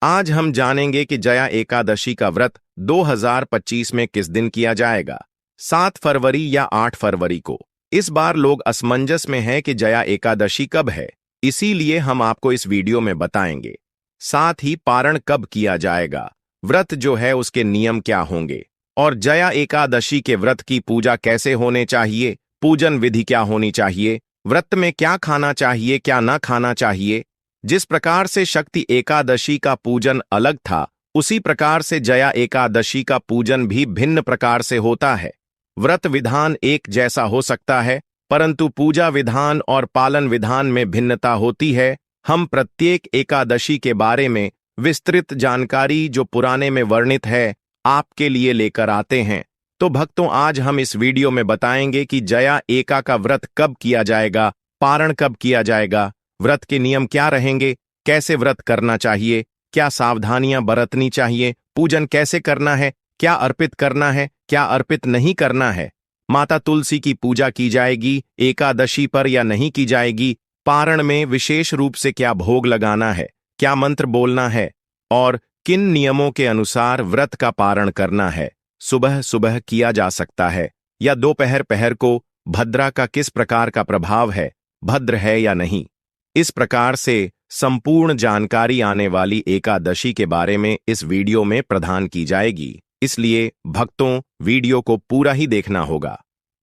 आज हम जानेंगे कि जया एकादशी का व्रत 2025 में किस दिन किया जाएगा, 7 फरवरी या 8 फरवरी को। इस बार लोग असमंजस में हैं कि जया एकादशी कब है, इसीलिए हम आपको इस वीडियो में बताएंगे। साथ ही पारण कब किया जाएगा, व्रत जो है उसके नियम क्या होंगे, और जया एकादशी के व्रत की पूजा कैसे होने चाहिए, पूजन विधि क्या होनी चाहिए, व्रत में क्या खाना चाहिए क्या ना खाना चाहिए। जिस प्रकार से शक्ति एकादशी का पूजन अलग था, उसी प्रकार से जया एकादशी का पूजन भी भिन्न प्रकार से होता है। व्रत विधान एक जैसा हो सकता है, परंतु पूजा विधान और पालन विधान में भिन्नता होती है। हम प्रत्येक एकादशी के बारे में विस्तृत जानकारी जो पुराने में वर्णित है, आपके लिए लेकर आते हैं। तो भक्तों, आज हम इस वीडियो में बताएंगे कि जया एका का व्रत कब किया जाएगा, पारण कब किया जाएगा, व्रत के नियम क्या रहेंगे, कैसे व्रत करना चाहिए, क्या सावधानियां बरतनी चाहिए, पूजन कैसे करना है, क्या अर्पित करना है, क्या अर्पित नहीं करना है, माता तुलसी की पूजा की जाएगी एकादशी पर या नहीं की जाएगी, पारण में विशेष रूप से क्या भोग लगाना है, क्या मंत्र बोलना है, और किन नियमों के अनुसार व्रत का पारण करना है। सुबह सुबह किया जा सकता है या दोपहर पहर को, भद्रा का किस प्रकार का प्रभाव है, भद्र है या नहीं। इस प्रकार से संपूर्ण जानकारी आने वाली एकादशी के बारे में इस वीडियो में प्रदान की जाएगी, इसलिए भक्तों वीडियो को पूरा ही देखना होगा।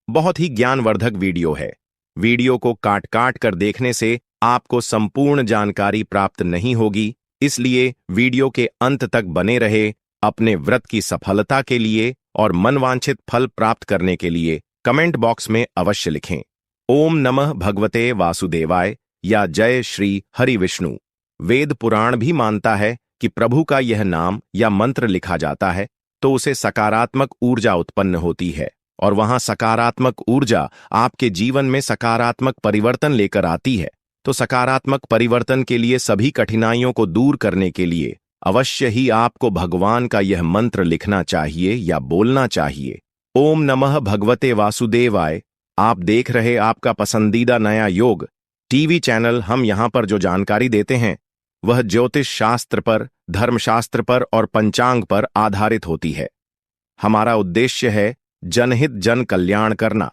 बहुत ही ज्ञानवर्धक वीडियो है। वीडियो को काट काट कर देखने से आपको संपूर्ण जानकारी प्राप्त नहीं होगी, इसलिए वीडियो के अंत तक बने रहे। अपने व्रत की सफलता के लिए और मनवांछित फल प्राप्त करने के लिए कमेंट बॉक्स में अवश्य लिखें ओम नमः भगवते वासुदेवाय या जय श्री हरि विष्णु। वेद पुराण भी मानता है कि प्रभु का यह नाम या मंत्र लिखा जाता है तो उसे सकारात्मक ऊर्जा उत्पन्न होती है, और वहां सकारात्मक ऊर्जा आपके जीवन में सकारात्मक परिवर्तन लेकर आती है। तो सकारात्मक परिवर्तन के लिए, सभी कठिनाइयों को दूर करने के लिए अवश्य ही आपको भगवान का यह मंत्र लिखना चाहिए या बोलना चाहिए। ओम नमः भगवते वासुदेवाय। आप देख रहे आपका पसंदीदा नया योग टीवी चैनल। हम यहाँ पर जो जानकारी देते हैं वह ज्योतिष शास्त्र पर, धर्मशास्त्र पर और पंचांग पर आधारित होती है। हमारा उद्देश्य है जनहित जन कल्याण करना,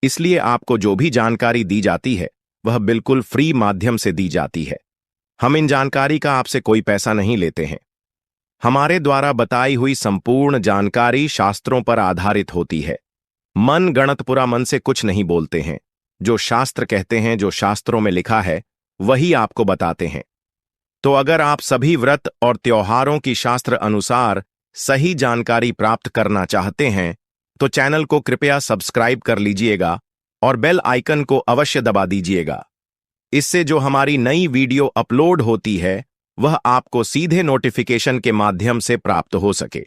इसलिए आपको जो भी जानकारी दी जाती है वह बिल्कुल फ्री माध्यम से दी जाती है। हम इन जानकारी का आपसे कोई पैसा नहीं लेते हैं। हमारे द्वारा बताई हुई संपूर्ण जानकारी शास्त्रों पर आधारित होती है। मन गणत पुरा मन से कुछ नहीं बोलते हैं। जो शास्त्र कहते हैं, जो शास्त्रों में लिखा है, वही आपको बताते हैं। तो अगर आप सभी व्रत और त्योहारों की शास्त्र अनुसार सही जानकारी प्राप्त करना चाहते हैं तो चैनल को कृपया सब्सक्राइब कर लीजिएगा और बेल आइकन को अवश्य दबा दीजिएगा। इससे जो हमारी नई वीडियो अपलोड होती है वह आपको सीधे नोटिफिकेशन के माध्यम से प्राप्त हो सके।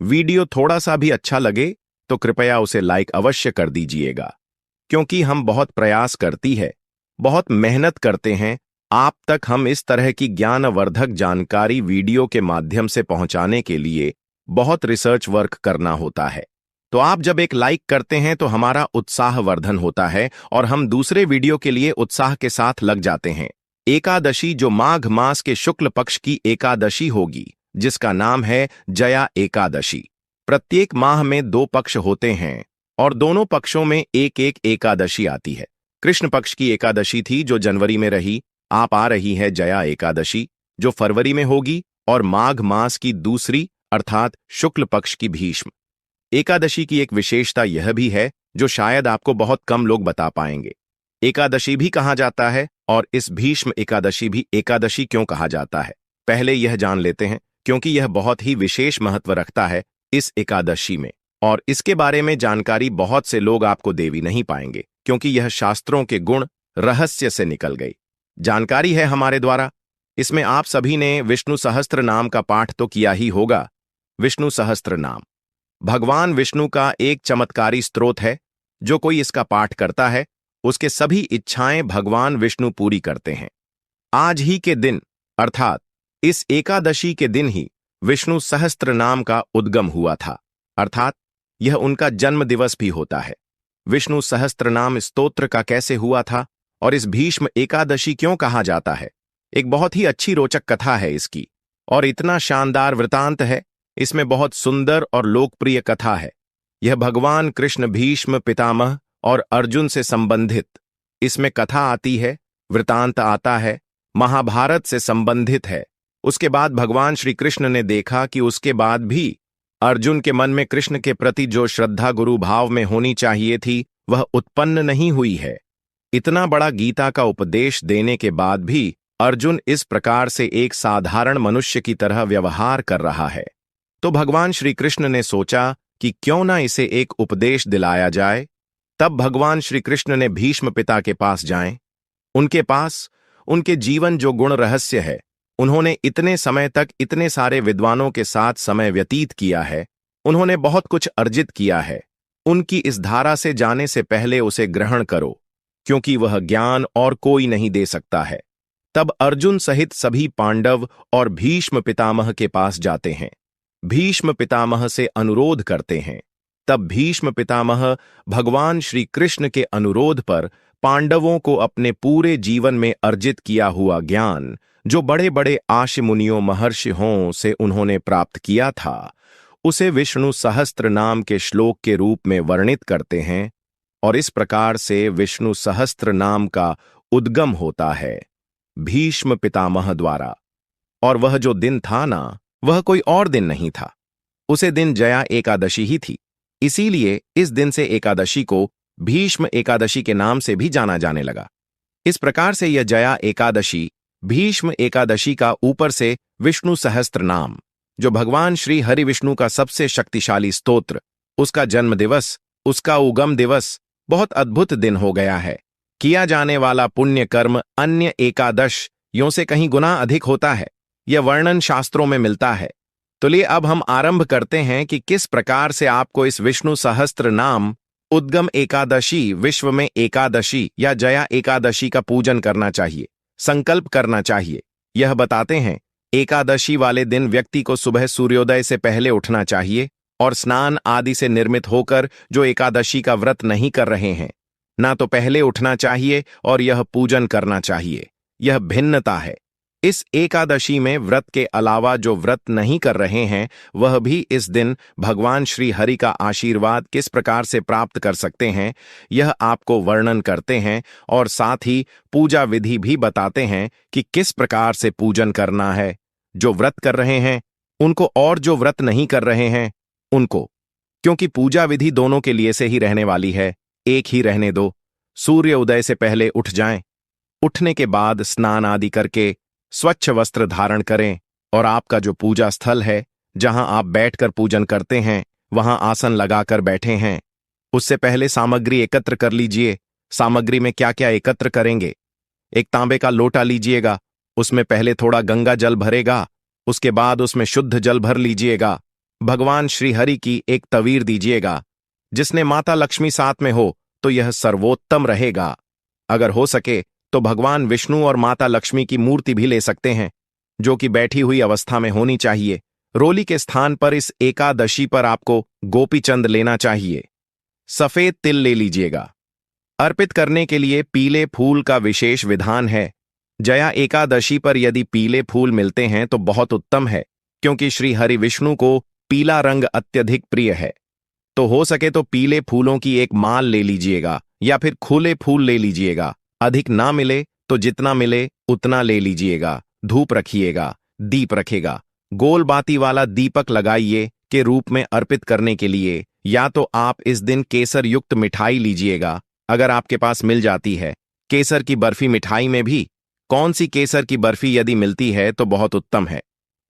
वीडियो थोड़ा सा भी अच्छा लगे तो कृपया उसे लाइक अवश्य कर दीजिएगा, क्योंकि हम बहुत प्रयास करती है, बहुत मेहनत करते हैं आप तक हम इस तरह की ज्ञानवर्धक जानकारी वीडियो के माध्यम से पहुंचाने के लिए बहुत रिसर्च वर्क करना होता है। तो आप जब एक लाइक करते हैं तो हमारा उत्साह वर्धन होता है और हम दूसरे वीडियो के लिए उत्साह के साथ लग जाते हैं। एकादशी जो माघ मास के शुक्ल पक्ष की एकादशी होगी, जिसका नाम है जया एकादशी। प्रत्येक माह में 2 पक्ष होते हैं और दोनों पक्षों में एक एक एकादशी आती है। कृष्ण पक्ष की एकादशी थी जो जनवरी में रही, आप आ रही है जया एकादशी जो फरवरी में होगी, और माघ मास की दूसरी अर्थात शुक्ल पक्ष की भीष्म एकादशी की एक विशेषता यह भी है जो शायद आपको बहुत कम लोग बता पाएंगे। एकादशी भी कहा जाता है और इस भीष्म एकादशी भी एकादशी क्यों कहा जाता है, पहले यह जान लेते हैं, क्योंकि यह बहुत ही विशेष महत्व रखता है इस एकादशी में, और इसके बारे में जानकारी बहुत से लोग आपको दे भी नहीं पाएंगे, क्योंकि यह शास्त्रों के गुण रहस्य से निकल गई जानकारी है हमारे द्वारा। इसमें आप सभी ने विष्णु सहस्त्र नाम का पाठ तो किया ही होगा। विष्णु सहस्त्र नाम भगवान विष्णु का एक चमत्कारी स्तोत्र है। जो कोई इसका पाठ करता है उसके सभी इच्छाएं भगवान विष्णु पूरी करते हैं। आज ही के दिन अर्थात इस एकादशी के दिन ही विष्णु सहस्त्र नाम का उद्गम हुआ था, अर्थात यह उनका जन्म दिवस भी होता है। विष्णु सहस्त्र नाम स्तोत्र का कैसे हुआ था और इस भीष्म एकादशी क्यों कहा जाता है, एक बहुत ही अच्छी रोचक कथा है इसकी। और इतना शानदार वृतांत है। इसमें बहुत सुंदर और लोकप्रिय कथा है। यह भगवान कृष्ण, भीष्म पितामह और अर्जुन से संबंधित इसमें कथा आती है, वृतांत आता है, महाभारत से संबंधित है। उसके बाद भगवान श्री कृष्ण ने देखा कि उसके बाद भी अर्जुन के मन में कृष्ण के प्रति जो श्रद्धा गुरु भाव में होनी चाहिए थी वह उत्पन्न नहीं हुई है। इतना बड़ा गीता का उपदेश देने के बाद भी अर्जुन इस प्रकार से एक साधारण मनुष्य की तरह व्यवहार कर रहा है। तो भगवान श्री कृष्ण ने सोचा कि क्यों ना इसे एक उपदेश दिलाया जाए। तब भगवान श्री कृष्ण ने भीष्म पिता के पास जाएं। उनके पास उनके जीवन जो गुण रहस्य है, उन्होंने इतने समय तक इतने सारे विद्वानों के साथ समय व्यतीत किया है, उन्होंने बहुत कुछ अर्जित किया है। उनकी इस धारा से जाने से पहले उसे ग्रहण करो, क्योंकि वह ज्ञान और कोई नहीं दे सकता है। तब अर्जुन सहित सभी पांडव और भीष्म पितामह के पास जाते हैं, भीष्म पितामह से अनुरोध करते हैं। तब भीष्म पितामह भगवान श्री कृष्ण के अनुरोध पर पांडवों को अपने पूरे जीवन में अर्जित किया हुआ ज्ञान, जो बड़े बड़े आशि मुनियों महर्षियों से उन्होंने प्राप्त किया था, उसे विष्णु सहस्त्र नाम के श्लोक के रूप में वर्णित करते हैं। और इस प्रकार से विष्णु सहस्त्र नाम का उद्गम होता है भीष्म पितामह द्वारा। और वह जो दिन था ना, वह कोई और दिन नहीं था, उसे दिन जया एकादशी ही थी। इसीलिए इस दिन से एकादशी को भीष्म एकादशी के नाम से भी जाना जाने लगा। इस प्रकार से यह जया एकादशी, भीष्म एकादशी का ऊपर से विष्णु सहस्त्र नाम, जो भगवान श्री हरि विष्णु का सबसे शक्तिशाली स्तोत्र, उसका जन्म दिवस, उसका उगम दिवस, बहुत अद्भुत दिन हो गया है। किया जाने वाला पुण्य कर्म अन्य एकादश यों से कहीं गुना अधिक होता है, यह वर्णन शास्त्रों में मिलता है। तो लिए अब हम आरंभ करते हैं कि किस प्रकार से आपको इस विष्णु सहस्त्र नाम उद्गम एकादशी, विश्व में एकादशी या जया एकादशी का पूजन करना चाहिए, संकल्प करना चाहिए। यह बताते हैं एकादशी वाले दिन व्यक्ति को सुबह सूर्योदय से पहले उठना चाहिए और स्नान आदि से निर्मित होकर, जो एकादशी का व्रत नहीं कर रहे हैं, ना तो पहले उठना चाहिए और यह पूजन करना चाहिए। यह भिन्नता है। इस एकादशी में व्रत के अलावा जो व्रत नहीं कर रहे हैं, वह भी इस दिन भगवान श्री हरि का आशीर्वाद किस प्रकार से प्राप्त कर सकते हैं, यह आपको वर्णन करते हैं। और साथ ही पूजा विधि भी बताते हैं कि किस प्रकार से पूजन करना है, जो व्रत कर रहे हैं उनको और जो व्रत नहीं कर रहे हैं उनको। क्योंकि पूजा विधि दोनों के लिए से ही रहने वाली है, एक ही रहने दो। सूर्य उदय से पहले उठ जाएं, उठने के बाद स्नान आदि करके स्वच्छ वस्त्र धारण करें और आपका जो पूजा स्थल है, जहां आप बैठकर पूजन करते हैं, वहां आसन लगाकर बैठे हैं। उससे पहले सामग्री एकत्र कर लीजिए। सामग्री में क्या क्या एकत्र करेंगे? एक तांबे का लोटा लीजिएगा, उसमें पहले थोड़ा गंगा जल भरेगा, उसके बाद उसमें शुद्ध जल भर लीजिएगा। भगवान श्री हरि की एक तवीर दीजिएगा। जिसने माता लक्ष्मी साथ में हो तो यह सर्वोत्तम रहेगा। अगर हो सके तो भगवान विष्णु और माता लक्ष्मी की मूर्ति भी ले सकते हैं, जो कि बैठी हुई अवस्था में होनी चाहिए। रोली के स्थान पर इस एकादशी पर आपको गोपीचंद लेना चाहिए। सफेद तिल ले लीजिएगा। अर्पित करने के लिए पीले फूल का विशेष विधान है। जया एकादशी पर यदि पीले फूल मिलते हैं तो बहुत उत्तम है, क्योंकि श्री हरि विष्णु को पीला रंग अत्यधिक प्रिय है। तो हो सके तो पीले फूलों की एक माल ले लीजिएगा या फिर खुले फूल ले लीजिएगा। अधिक ना मिले तो जितना मिले उतना ले लीजिएगा। धूप रखिएगा, दीप रखेगा। गोल बाती वाला दीपक लगाइए के रूप में अर्पित करने के लिए। या तो आप इस दिन केसर युक्त मिठाई लीजिएगा, अगर आपके पास मिल जाती है। केसर की बर्फी मिठाई में भी कौन सी केसर की बर्फी यदि मिलती है तो बहुत उत्तम है।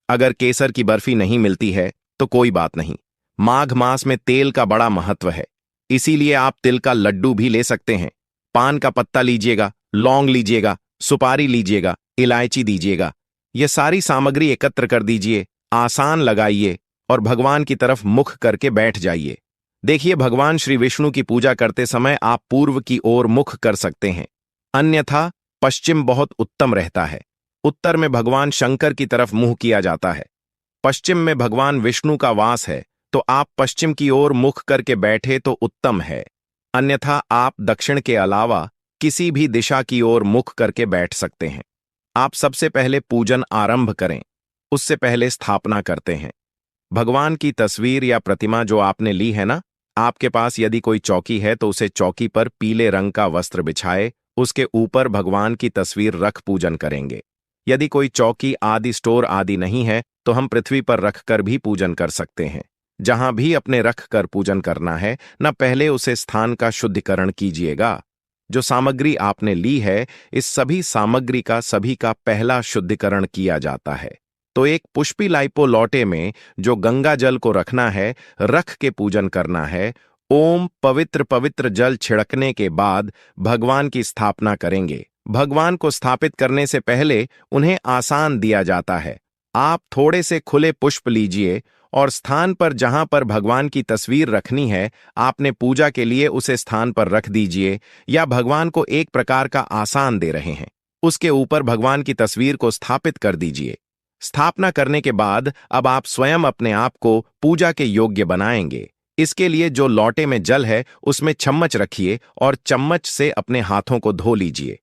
अगर केसर की बर्फी नहीं मिलती है तो कोई बात नहीं। माघ मास में तेल का बड़ा महत्व है, इसीलिए आप तिल का लड्डू भी ले सकते हैं। पान का पत्ता लीजिएगा, लौंग लीजिएगा, सुपारी लीजिएगा, इलायची दीजिएगा। यह सारी सामग्री एकत्र कर दीजिए, आसान लगाइए और भगवान की तरफ मुख करके बैठ जाइए। देखिए, भगवान श्री विष्णु की पूजा करते समय आप पूर्व की ओर मुख कर सकते हैं, अन्यथा पश्चिम बहुत उत्तम रहता है। उत्तर में भगवान शंकर की तरफ मुंह किया जाता है। पश्चिम में भगवान विष्णु का वास है, तो आप पश्चिम की ओर मुख करके बैठे तो उत्तम है। अन्यथा आप दक्षिण के अलावा किसी भी दिशा की ओर मुख करके बैठ सकते हैं। आप सबसे पहले पूजन आरंभ करें। उससे पहले स्थापना करते हैं। भगवान की तस्वीर या प्रतिमा जो आपने ली है ना, आपके पास यदि कोई चौकी है तो उसे चौकी पर पीले रंग का वस्त्र बिछाए, उसके ऊपर भगवान की तस्वीर रख पूजन करेंगे। यदि कोई चौकी आदि स्टोर आदि नहीं है तो हम पृथ्वी पर रखकर भी पूजन कर सकते हैं। जहां भी अपने रख कर पूजन करना है न, पहले उसे स्थान का शुद्धिकरण कीजिएगा। जो सामग्री आपने ली है, इस सभी सामग्री का सभी का पहला शुद्धिकरण किया जाता है। तो एक पुष्पी लाइपो लौटे में जो गंगा जल को रखना है, रख के पूजन करना है। ओम पवित्र पवित्र जल छिड़कने के बाद भगवान की स्थापना करेंगे। भगवान को स्थापित करने से पहले उन्हें आसान दिया जाता है। आप थोड़े से खुले पुष्प लीजिए और स्थान पर जहां पर भगवान की तस्वीर रखनी है, आपने पूजा के लिए उसे स्थान पर रख दीजिए, या भगवान को एक प्रकार का आसान दे रहे हैं, उसके ऊपर भगवान की तस्वीर को स्थापित कर दीजिए। स्थापना करने के बाद अब आप स्वयं अपने आप को पूजा के योग्य बनाएंगे। इसके लिए जो लौटे में जल है उसमें चम्मच रखिए और चम्मच से अपने हाथों को धो लीजिए।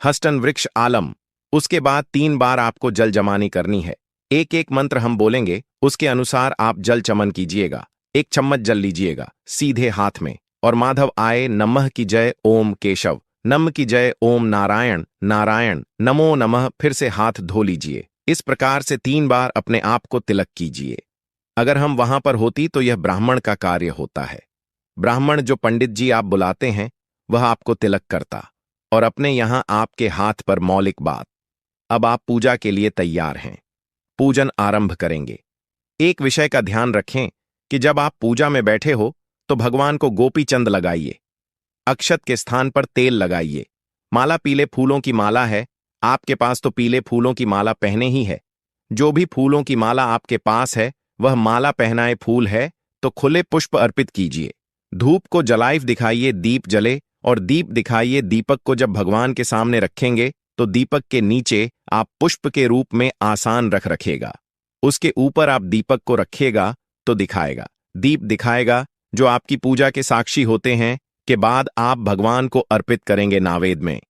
हस्टन वृक्ष आलम। उसके बाद 3 बार आपको जल जमानी करनी है। एक एक मंत्र हम बोलेंगे, उसके अनुसार आप जल चमन कीजिएगा। 1 चम्मच जल लीजिएगा सीधे हाथ में, और माधव आए नमः की जय ओम केशव, नम की जय ओम नारायण नारायण नमो नमः, फिर से हाथ धो लीजिए। इस प्रकार से 3 बार अपने आप को तिलक कीजिए। अगर हम वहां पर होती तो यह ब्राह्मण का कार्य होता है। ब्राह्मण जो पंडित जी आप बुलाते हैं, वह आपको तिलक करता, और अपने यहां आपके हाथ पर मौलिक बात। अब आप पूजा के लिए तैयार हैं। पूजन आरंभ करेंगे। एक विषय का ध्यान रखें कि जब आप पूजा में बैठे हो तो भगवान को गोपी चंद लगाइए। अक्षत के स्थान पर तेल लगाइए। माला पीले फूलों की माला है, आपके पास तो पीले फूलों की माला पहने ही है। जो भी फूलों की माला आपके पास है वह माला पहनाए फूल है, तो खुले पुष्प अर्पित कीजिए। धूप को जलाइफ दिखाइए, दीप जले, और दीप दिखाइए। दीपक को जब भगवान के सामने रखेंगे तो दीपक के नीचे आप पुष्प के रूप में आसान रख रखेगा। उसके ऊपर आप दीपक को रखेगा तो दिखाएगा, दीप दिखाएगा, जो आपकी पूजा के साक्षी होते हैं। के बाद आप भगवान को अर्पित करेंगे नैवेद्य में।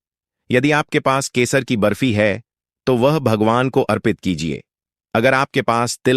यदि आपके पास केसर की बर्फी है तो वह भगवान को अर्पित कीजिए। अगर आपके पास तिल